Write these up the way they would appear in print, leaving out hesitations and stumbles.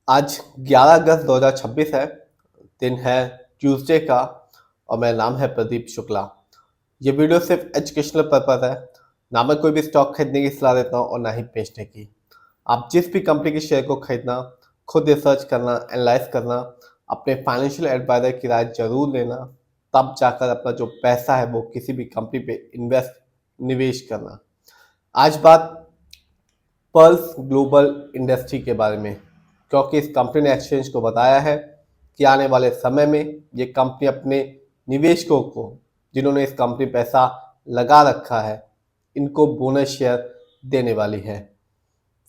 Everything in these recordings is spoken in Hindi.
आज 11 अगस्त 2026 है। दिन है ट्यूसडे का और मेरा नाम है प्रदीप शुक्ला। ये वीडियो सिर्फ एजुकेशनल पर्पज है। ना मैं कोई भी स्टॉक खरीदने की सलाह देता हूँ और ना ही बेचने की। आप जिस भी कंपनी के शेयर को खरीदना, खुद रिसर्च करना, एनालाइज करना, अपने फाइनेंशियल एडवाइजर की राय जरूर लेना, तब जाकर अपना जो पैसा है वो किसी भी कंपनी पे निवेश करना। आज बात पल्स ग्लोबल इंडस्ट्री के बारे में, क्योंकि इस कंपनी ने एक्सचेंज को बताया है कि आने वाले समय में ये कंपनी अपने निवेशकों को, जिन्होंने इस कंपनी में पैसा लगा रखा है, इनको बोनस शेयर देने वाली है।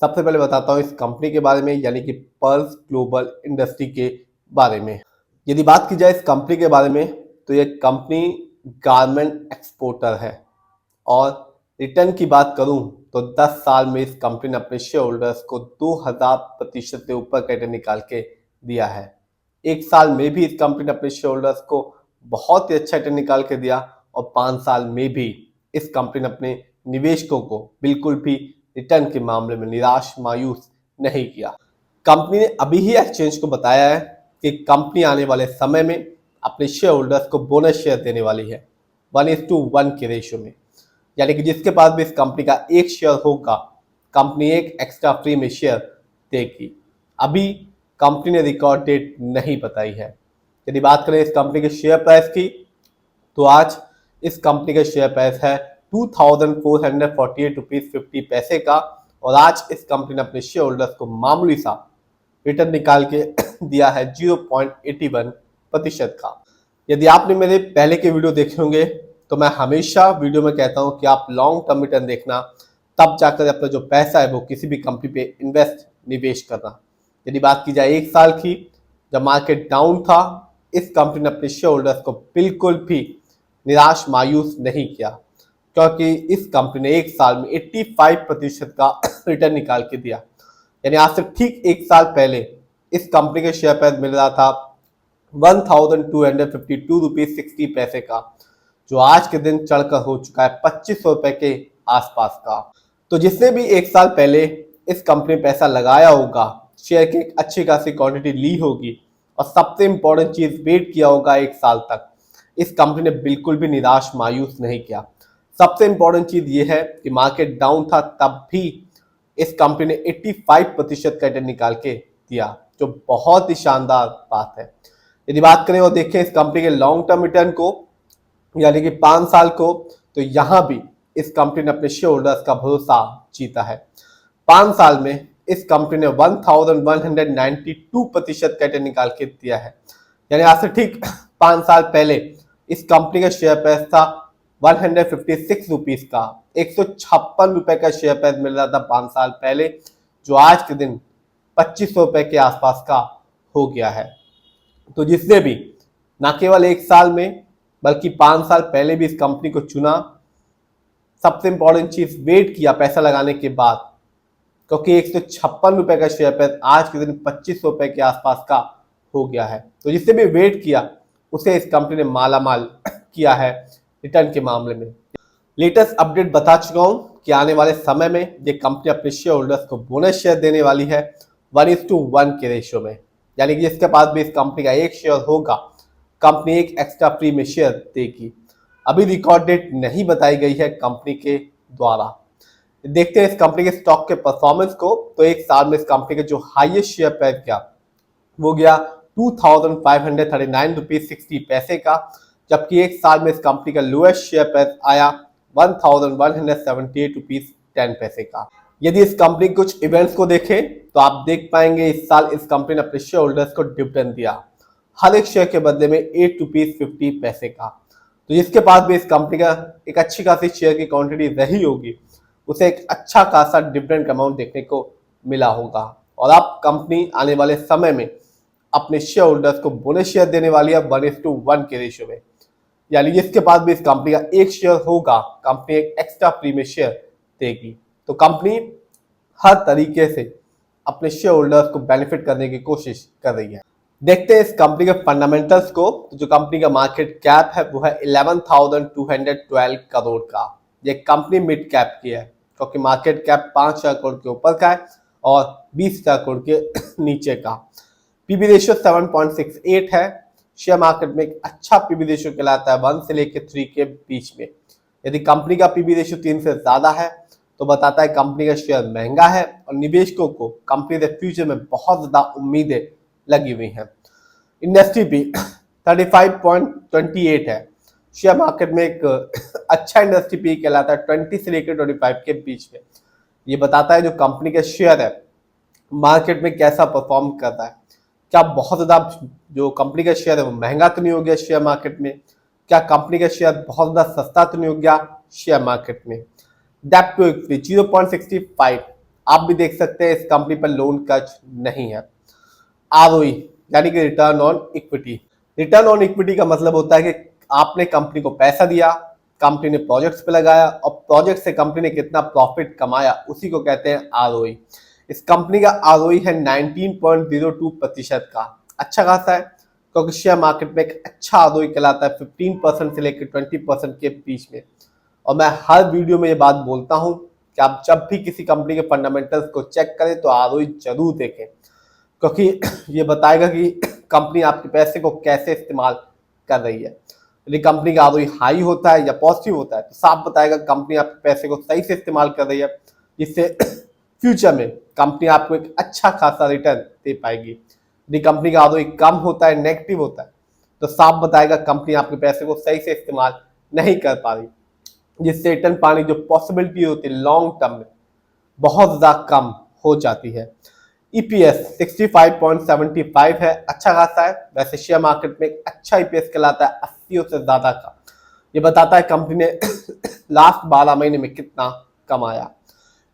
सबसे पहले बताता हूँ इस कंपनी के बारे में, यानी कि पल्स ग्लोबल इंडस्ट्री के बारे में। यदि बात की जाए इस कंपनी के बारे में, तो ये कंपनी गारमेंट एक्सपोर्टर है और रिटर्न की बात करूं तो 10 साल में इस कंपनी ने अपने शेयर होल्डर्स को 2000% से ऊपर का रिटर्न निकाल के दिया है। एक साल में भी इस कंपनी ने अपने शेयर होल्डर्स को बहुत ही अच्छा रिटर्न निकाल के दिया और 5 साल में भी इस कंपनी ने अपने निवेशकों को बिल्कुल भी रिटर्न के मामले में निराश मायूस नहीं किया। कंपनी ने अभी ही एक्सचेंज को बताया है कि कंपनी आने वाले समय में अपने शेयर होल्डर्स को बोनस शेयर देने वाली है 1:1 के रेशियो में, यानी कि जिसके पास भी इस कंपनी का एक शेयर होगा, कंपनी एक एक्स्ट्रा फ्री में शेयर देगी। अभी कंपनी ने रिकॉर्ड डेट नहीं बताई है। यदि बात करें इस कंपनी के शेयर प्राइस की, तो आज इस कंपनी का शेयर प्राइस है 2448 रुपीज 50 पैसे का और आज इस कंपनी ने अपने शेयर होल्डर्स को मामूली सा रिटर्न निकाल के दिया है 0.81% का। यदि आपने मेरे पहले के वीडियो देखे होंगे तो मैं हमेशा वीडियो में कहता हूं कि आप लॉन्ग टर्म रिटर्न देखना, तब जाकर अपना जो पैसा है वो किसी भी कंपनी पे निवेश करना। यदि बात की जाए एक साल की, जब मार्केट डाउन था, इस कंपनी ने अपने शेयर होल्डर्स को बिल्कुल भी निराश मायूस नहीं किया, क्योंकि इस कंपनी ने एक साल में 85% का रिटर्न निकाल के दिया। यानी आज से ठीक एक साल पहले इस कंपनी के शेयर प्राइस मिल रहा था 1252 रुपीज 60 पैसे का, जो आज के दिन चढ़कर हो चुका है 2500 रुपए के आसपास का। तो जिसने भी एक साल पहले इस कंपनी में पैसा लगाया होगा, शेयर की एक अच्छी खासी क्वांटिटी ली होगी और सबसे इंपॉर्टेंट चीज वेट किया होगा एक साल तक, इस कंपनी ने बिल्कुल भी निराश मायूस नहीं किया। सबसे इंपॉर्टेंट चीज ये है कि मार्केट डाउन था, तब भी इस कंपनी ने 85% का रिटर्न निकाल के दिया, जो बहुत ही शानदार बात है। यदि बात करें और देखें इस कंपनी के लॉन्ग टर्म रिटर्न को, यानी कि 5 साल को, तो यहां भी इस कंपनी ने अपने शेयर होल्डर्स का भरोसा जीता है। 5 साल में इस कंपनी ने 1192% का रिटर्न निकाल के दिया है। यानी आज से ठीक 5 साल पहले इस कंपनी का शेयर प्राइस था 156 रुपीज का, 156 रुपए का शेयर प्राइस मिल रहा था 5 साल पहले, जो आज के दिन 2500 रुपए के आसपास का हो गया है। तो जिसने भी न केवल एक साल में बल्कि 5 साल पहले भी इस कंपनी को चुना, सबसे इंपॉर्टेंट चीज वेट किया पैसा लगाने के बाद, क्योंकि 156 रुपए का शेयर प्राइस आज के दिन 2500 रुपए के आसपास का हो गया है। तो जिसने भी वेट किया उसे इस कंपनी ने मालामाल किया है रिटर्न के मामले में। लेटेस्ट अपडेट बता चुका हूं कि आने वाले समय में ये कंपनी अपने शेयर होल्डर्स को बोनस शेयर देने वाली है 1:1 के रेशियो में, यानी कि जिसके पास भी इस कंपनी का एक शेयर होगा, कंपनी एक एक्स्ट्रा फ्री में शेयर देगी। अभी रिकॉर्ड डेट नहीं बताई गई है कंपनी के द्वारा। देखते हैं इस कंपनी के स्टॉक के परफॉर्मेंस को। तो एक साल में इस कंपनी का जो हाईएस्ट शेयर प्राइस गया वो गया 2539 रुपीज 60 पैसे का, जबकि एक साल में इस कंपनी का लोएस्ट शेयर प्राइस आया 1178 रुपीज 10 पैसे का। यदि इस कंपनी के कुछ इवेंट्स को देखें तो आप देख पाएंगे इस साल इस कंपनी ने अपने शेयर होल्डर्स को डिविडेंड दिया, हर एक शेयर के बदले में 8 रुपीज 50 पैसे का। तो जिसके पास भी इस कंपनी का एक अच्छी खासी शेयर की क्वांटिटी रही होगी, उसे एक अच्छा खासा डिविडेंड अमाउंट देखने को मिला होगा। और अब कंपनी आने वाले समय में अपने शेयर होल्डर्स को बोनस शेयर देने वाली है 1:1 के रेशियो में, यानी जिसके पास भी इस कंपनी का एक शेयर होगा, कंपनी एक एक्स्ट्रा फ्री में शेयर देगी। तो कंपनी हर तरीके से अपने शेयर होल्डर्स को बेनिफिट करने की कोशिश कर रही है। देखते हैं इस कंपनी के फंडामेंटल्स को। तो जो कंपनी का मार्केट कैप है वो है 11,212 करोड़ का। ये कंपनी मिड कैप की है, क्योंकि मार्केट कैप 5,000 करोड़ के ऊपर का है और 20,000 करोड़ के नीचे का। पीबी रेशियो 7.68 है। शेयर मार्केट में एक अच्छा पीबी रेशियो कहलाता है 1 से लेकर 3 के बीच में। यदि कंपनी का पीबी रेशियो 3 से ज्यादा है तो बताता है कंपनी का शेयर महंगा है और निवेशकों को कंपनी के फ्यूचर में बहुत ज्यादा उम्मीदें लगी हुई हैं। इंडस्ट्री भी 35.28 है। शेयर मार्केट में एक अच्छा इंडस्ट्री पी कहलाता है 20 से लेकर 25 के बीच में। ये बताता है जो कंपनी का शेयर है मार्केट में कैसा परफॉर्म कर रहा है। क्या बहुत ज्यादा जो कंपनी का शेयर है वो महंगा तो नहीं हो गया शेयर मार्केट में? क्या कंपनी का शेयर बहुत ज्यादा सस्ता तो नहीं हो गया शेयर मार्केट में? डेप्ट टू इक्विटी 0.65। आप भी देख सकते हैं इस कंपनी पर लोन कर्ज नहीं है। आरओई यानी कि return on equity. Return on equity का मतलब होता है कि आपने कंपनी को पैसा दिया, कंपनी ने प्रोजेक्ट्स पे लगाया और प्रोजेक्ट से कंपनी ने कितना प्रॉफिट कमाया, उसी को कहते हैं आरओई। इस कंपनी का आरओई है 19.02% का। अच्छा खासा है क्योंकि शेयर मार्केट में एक अच्छा आरओई कहलाता है 15% से लेकर 20% के बीच में। और मैं हर वीडियो में ये बात बोलता हूं कि आप जब भी किसी कंपनी के फंडामेंटल्स को चेक करें तो आरओई जरूर देखें, क्योंकि ये बताएगा कि कंपनी आपके पैसे को कैसे इस्तेमाल कर रही है। यदि कंपनी का आरओई हाई होता है या पॉजिटिव होता है तो साफ बताएगा कंपनी आपके पैसे को सही से इस्तेमाल कर रही है, जिससे फ्यूचर में कंपनी आपको एक अच्छा खासा रिटर्न दे पाएगी। यदि कंपनी का आरओई कम होता है, नेगेटिव होता है, तो साफ बताएगा कंपनी आपके पैसे को सही से इस्तेमाल नहीं कर पा रही, जिससे रिटर्न पाने की जो पॉसिबिलिटी होती है लॉन्ग टर्म में बहुत ज्यादा कम हो जाती है। ईपीएस 65.75 है, अच्छा खासा है। वैसे शेयर मार्केट में एक अच्छा ईपीएस कहलाता है 80 से ज्यादा का। ये बताता है कंपनी ने लास्ट 12 महीने में कितना कमाया।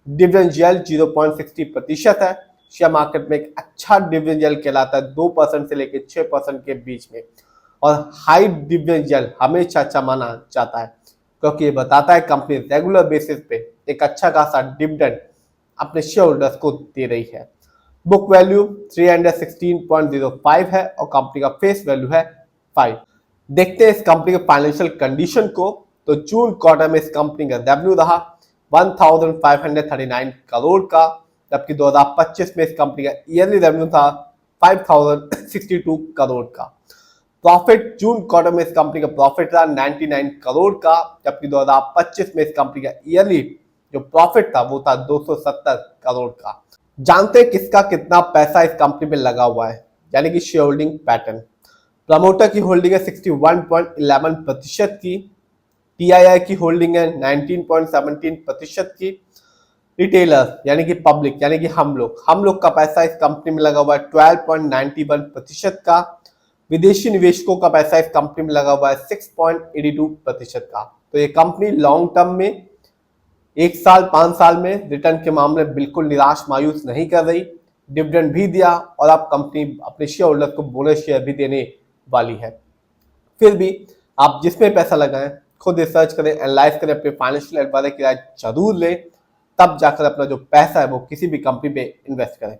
डिविडेंड यील्ड 0.60% है। शेयर मार्केट में एक अच्छा डिविडेंड यील्ड कहलाता है 2% से लेकर 6% के बीच में। और हाई डिविडेंड यील्ड हमेशा अच्छा माना जाता है क्योंकि ये बताता है कंपनी रेगुलर बेसिस पे एक अच्छा खासा डिविडेंड अपने शेयर होल्डर्स को दे रही है। बुक वैल्यू 316.05 है और कंपनी का फेस वैल्यू है 5। देखते हैं इस कंपनी के फाइनेंशियल कंडीशन को। तो जून क्वार्टर में इस कंपनी का रेवेन्यू रहा 1539 करोड़ का, जबकि 2025 में इस कंपनी का ईयरली रेवेन्यू था 5062 करोड़ का। प्रॉफिट जून क्वार्टर में इस कंपनी का प्रॉफिट था 99 करोड़ का, जबकि 2025 में इस कंपनी का ईयरली जो प्रॉफिट था वो था 270 करोड़ का। जानते हैं किसका कितना पैसा इस कंपनी में लगा हुआ है, यानी कि शेयर होल्डिंग पैटर्न। प्रमोटर की होल्डिंग है 61.11% की, टीआईआई की होल्डिंग है 19.17% की, रिटेलर यानी कि पब्लिक यानी कि हम लोग का पैसा इस कंपनी में लगा हुआ है 12.91% का, विदेशी निवेशकों का पैसा इस कंपनी में लगा हुआ है 6.82% का। तो ये कंपनी लॉन्ग टर्म में 1 साल 5 साल में रिटर्न के मामले बिल्कुल निराश मायूस नहीं कर रही। डिविडेंड भी दिया और अब कंपनी अपने शेयर होल्डर को बोनस शेयर भी देने वाली है। फिर भी आप जिसमें पैसा लगाएं खुद रिसर्च करें, एनालाइज करें, अपने फाइनेंशियल एडवाइजर की राय जरूर लें, तब जाकर अपना जो पैसा है वो किसी भी कंपनी पे इन्वेस्ट करें।